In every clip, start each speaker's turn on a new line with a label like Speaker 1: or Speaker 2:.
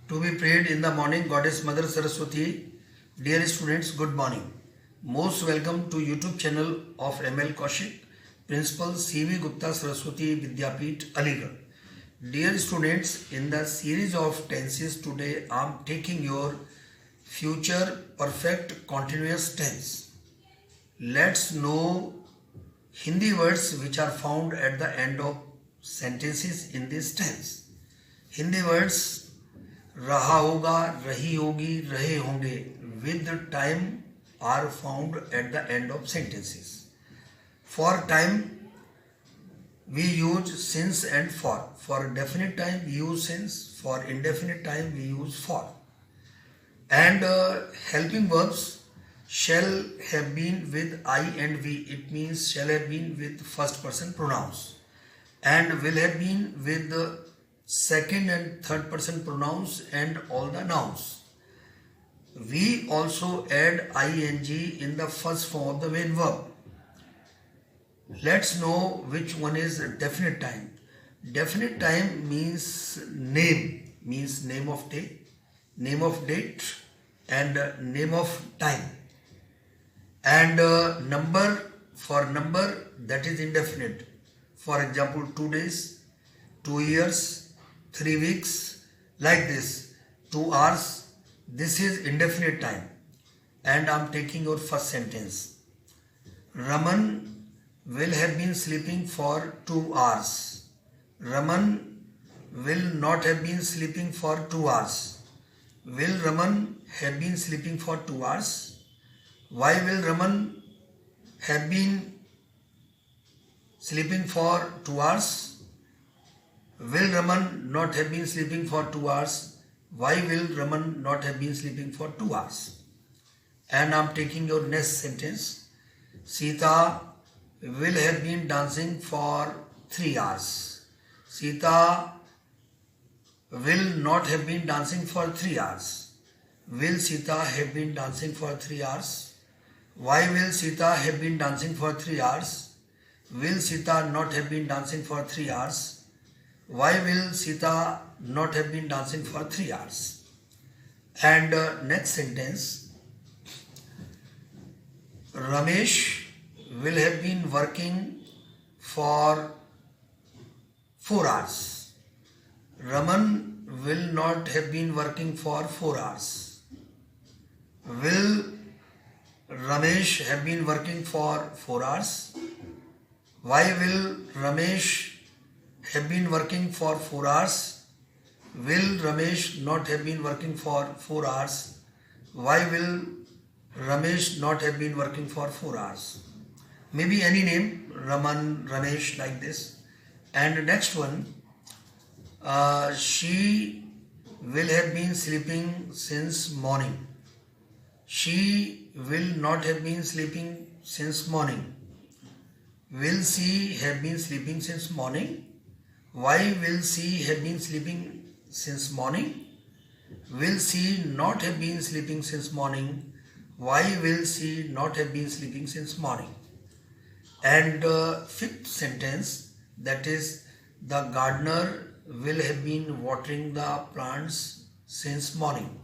Speaker 1: To be prayed in the morning, Goddess Mother Saraswati. Dear students, good morning. Most welcome to YouTube channel of ML Kaushik, Principal CV Gupta Saraswati Vidyapeeth, Aligarh. Dear students, in the series of tenses today, I am taking your future perfect continuous tense. Let's know Hindi words which are found at the end of sentences in this tense. Hindi words रहा होगा, रही होगी, रहे होंगे with the time are found at the end of sentences. For time we use since and for. For definite time we use since. For indefinite time we use for. And helping verbs shall have been with I and we. It means shall have been with first person pronouns. And will have been with the second and third person pronouns and all the nouns. We also add ing in the first form of the main verb. Let's know which one is definite time. Definite time means name of day, name of date and name of time. And number, for number, that is indefinite. For example, 2 days, 2 years, 3 weeks, like this, 2 hours. This is indefinite time. And I am taking your first sentence. Raman will have been sleeping for 2 hours. Raman will not have been sleeping for 2 hours. Will Raman have been sleeping for 2 hours? Why will Raman have been sleeping for 2 hours? Will Raman not have been sleeping for 2 hours? Why will Raman not have been sleeping for 2 hours? And I am taking your next sentence. Sita will have been dancing for 3 hours. Sita will not have been dancing for 3 hours. Will Sita have been dancing for 3 hours? Why will Sita have been dancing for 3 hours? Will Sita not have been dancing for 3 hours? Why will Sita not have been dancing for 3 hours? And next sentence. Ramesh will have been working for 4 hours. Raman will not have been working for 4 hours. Will Ramesh have been working for 4 hours? Why will Ramesh have been working for 4 hours? Will Ramesh not have been working for 4 hours? Why will Ramesh not have been working for 4 hours? Maybe any name, Raman, Ramesh, like this. And next one, she will have been sleeping since morning. She will not have been sleeping since morning. Will she have been sleeping since morning? Why will she have been sleeping since morning? Will she not have been sleeping since morning? Why will she not have been sleeping since morning? And fifth sentence, that is, the gardener will have been watering the plants since morning.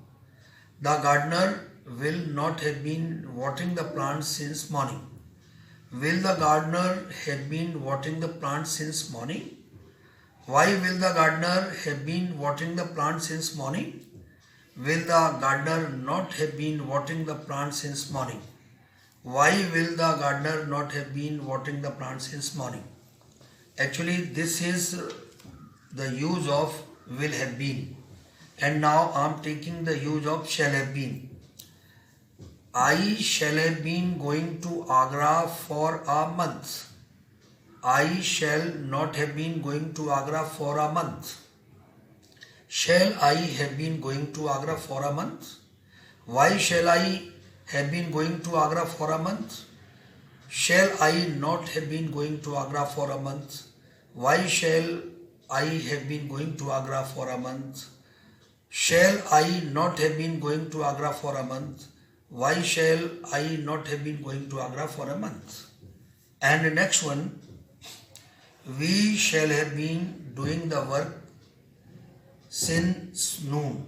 Speaker 1: The gardener will not have been watering the plants since morning. Will the gardener have been watering the plants since morning? Why will the gardener have been watering the plants since morning? Will the gardener not have been watering the plants since morning? Why will the gardener not have been watering the plants since morning? Actually, this is the use of will have been. And now I am taking the use of shall have been. I shall have been going to Agra for a month. I shall not have been going to Agra for a month. Shall I have been going to Agra for a month? Why shall I have been going to Agra for a month? Shall I not have been going to Agra for a month? Why shall I have been going to Agra for a month? Shall I not have been going to Agra for a month? Why shall I not have been going to Agra for a month? And the next one, we shall have been doing the work since noon.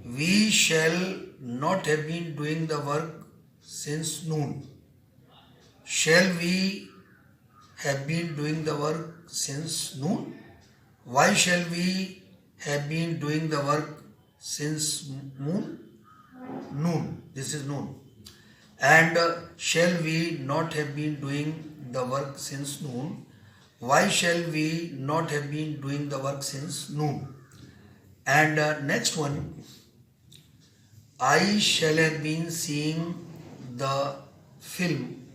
Speaker 1: We shall not have been doing the work since noon. Shall we have been doing the work since noon? Why shall we have been doing the work since noon? Noon. This is noon. And shall we not have been doing the work since noon? Why shall we not have been doing the work since noon? And next one, I shall have been seeing the film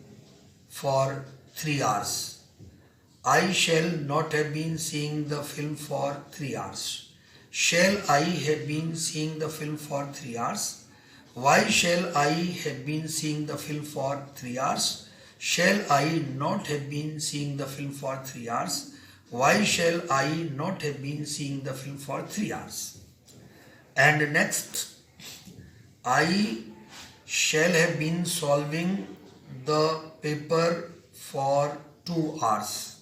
Speaker 1: for 3 hours. I shall not have been seeing the film for 3 hours. Shall I have been seeing the film for 3 hours? Why shall I have been seeing the film for 3 hours? Shall I not have been seeing the film for 3 hours? Why shall I not have been seeing the film for 3 hours? And next, I shall have been solving the paper for 2 hours.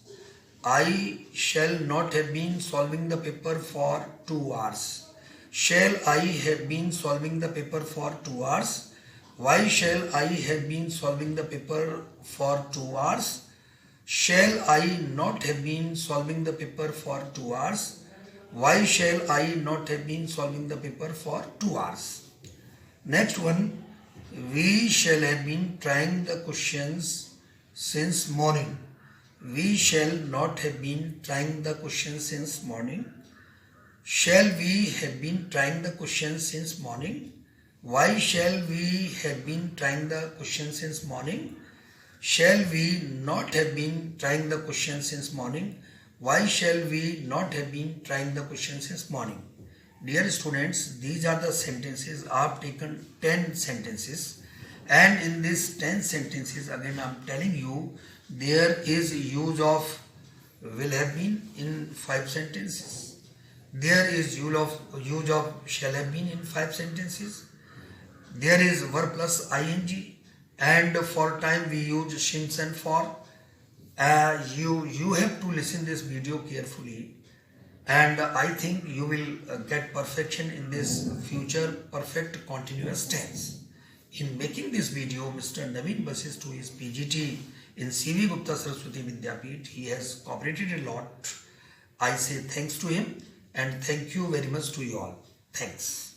Speaker 1: I shall not have been solving the paper for 2 hours. Shall I have been solving the paper for 2 hours? Why shall I have been solving the paper for 2 hours? Shall I not have been solving the paper for 2 hours? Why shall I not have been solving the paper for 2 hours? Next one, we shall have been trying the questions since morning. We shall not have been trying the questions since morning. Shall we have been trying the questions since morning? Why shall we have been trying the questions since morning? Shall we not have been trying the questions since morning? Why shall we not have been trying the questions since morning? Dear students, these are the sentences. I have taken 10 sentences, and in these 10 sentences, again I am telling you, there is use of will have been in 5 sentences. There is use of shall have been in 5 sentences. There is verb plus ing, and for time we use since and for. You have to listen this video carefully, and I think you will get perfection in this future perfect continuous tense. In making this video, Mr. Naveen Basist, who is PGT in CV Gupta Saraswati Vidyapeeth, he has cooperated a lot. I say thanks to him and thank you very much to you all. Thanks.